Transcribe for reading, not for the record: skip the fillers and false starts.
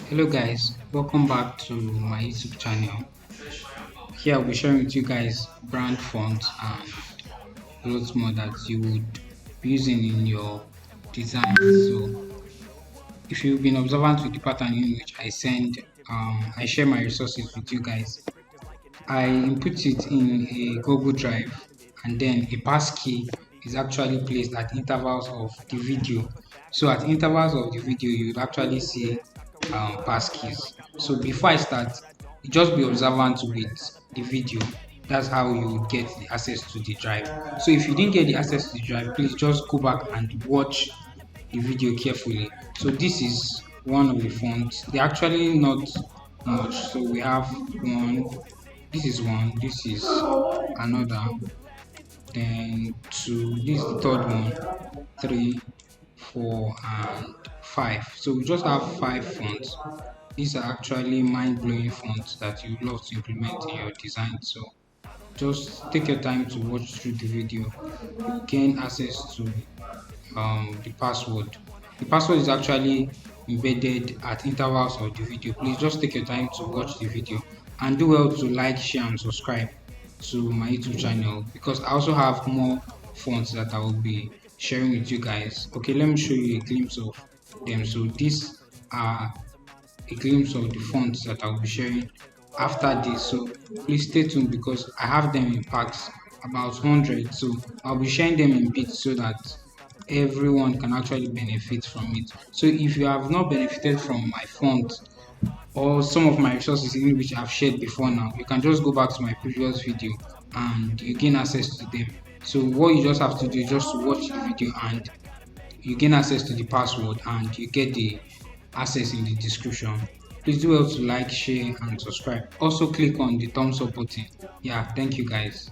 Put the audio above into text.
Hello guys, welcome back to my YouTube channel. Here I'll be sharing with you guys brand fonts and lots more that you would be using in your design. So if you've been observant with the pattern in which I share my resources with you guys. I input it in a Google Drive, and then a passkey is actually placed at intervals of the video. So at intervals of the video, you would actually see passkeys. So before I start, you just be observant with the video. That's how you would get the access to the drive. So if you didn't get the access to the drive, please just go back and watch the video carefully. So this is one of the fonts. They're actually not much. So we have one, this is one, this is another, then two, this is the third one, three, four, and five. So we just have five fonts. These are actually mind-blowing fonts that you love to implement in your design. So just take your time to watch through the video. You gain access to the password. The password is actually embedded at intervals of the video. Please just take your time to watch the video and do well to like, share, and subscribe to my YouTube channel because I also have more fonts that I will be sharing with you guys. Okay, let me show you a glimpse of them. So these are a glimpse of the fonts that I'll be sharing after this. So please stay tuned because I have them in packs, about 100. So I'll be sharing them in bits so that everyone can actually benefit from it. So if you have not benefited from my font or some of my resources in which I've shared before now, you can just go back to my previous video and you gain access to them. So what you just have to do is just to watch the video and you gain access to the password and you get the access in the description. Please do well to like, share, and subscribe. Also click on the thumbs up button. Yeah, thank you guys.